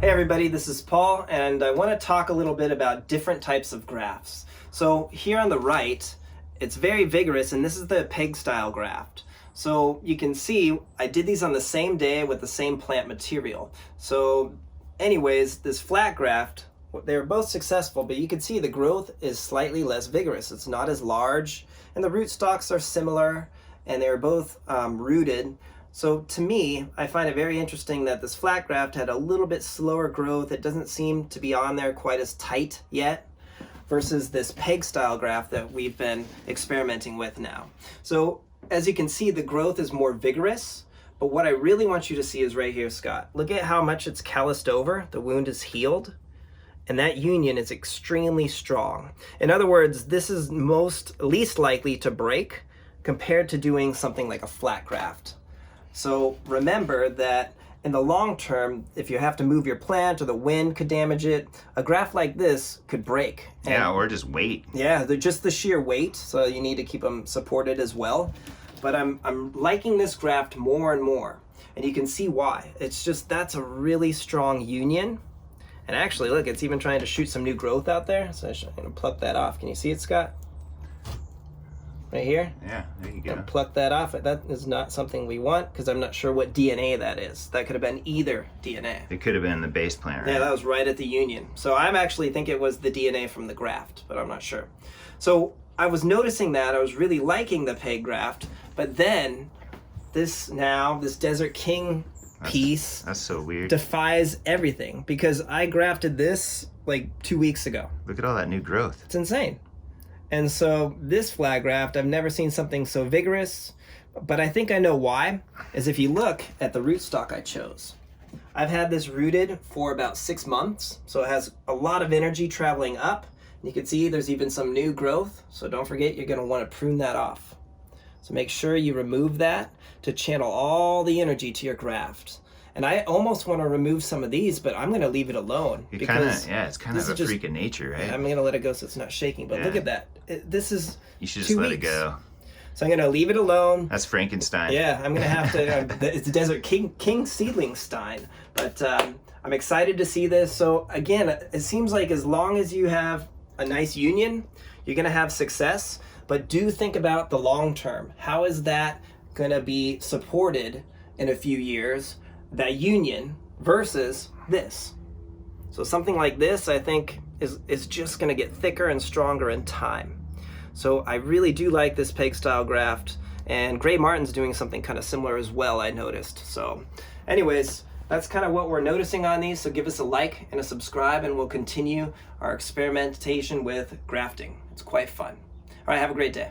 Hey everybody, this is Paul, and I want to talk a little bit about different types of grafts. So here on the right, it's very vigorous, and this is the peg style graft. So you can see I did these on the same day with the same plant material. So anyways, this flat graft, they were both successful, but you can see the growth is slightly less vigorous. It's not as large, and the rootstocks are similar, and they're both rooted. So to me, I find it very interesting that this flat graft had a little bit slower growth. It doesn't seem to be on there quite as tight yet versus this peg style graft that we've been experimenting with now. So as you can see, the growth is more vigorous, but what I really want you to see is right here, Scott. Look at how much it's calloused over. The wound is healed, and that union is extremely strong. In other words, this is least likely to break compared to doing something like a flat graft. So remember that in the long term, if you have to move your plant or the wind could damage it, a graft like this could break. Yeah, or just weight. Yeah, they're just the sheer weight, so you need to keep them supported as well. But I'm liking this graft more and more, and you can see why. It's just, that's a really strong union. And actually, look, it's even trying to shoot some new growth out there. So I'm gonna pluck that off. Can you see it, Scott? Right here? Yeah, there you go. Pluck that off. That is not something we want because I'm not sure what DNA that is. That could have been either DNA. It could have been the base plant, right? Yeah, that was right at the union. So I'm actually think it was the DNA from the graft, but I'm not sure. So I was noticing that. I was really liking the peg graft, but then this Desert King piece that's so weird. Defies everything because I grafted this like 2 weeks ago. Look at all that new growth. It's insane. And so this flat graft, I've never seen something so vigorous, but I think I know why, is if you look at the rootstock I chose. I've had this rooted for about 6 months, so it has a lot of energy traveling up. You can see there's even some new growth, so don't forget you're gonna wanna prune that off. So make sure you remove that to channel all the energy to your graft. And I almost want to remove some of these, but I'm going to leave it alone. It's kind of a freak of nature, right? I'm going to let it go so it's not shaking. But look at that. This is You should just let it go. So I'm going to leave it alone. That's Frankenstein. Yeah, I'm going to have to. It's a Desert King seedling stein. But I'm excited to see this. So again, it seems like as long as you have a nice union, you're going to have success. But do think about the long term. How is that going to be supported in a few years? That union versus this. So something like this, I think, is just going to get thicker and stronger in time. So I really do like this peg style graft, and Gray Martin's doing something kind of similar as well, I noticed. So anyways, that's kind of what we're noticing on these. So give us a like and a subscribe, and we'll continue our experimentation with grafting. It's quite fun. All right, have a great day.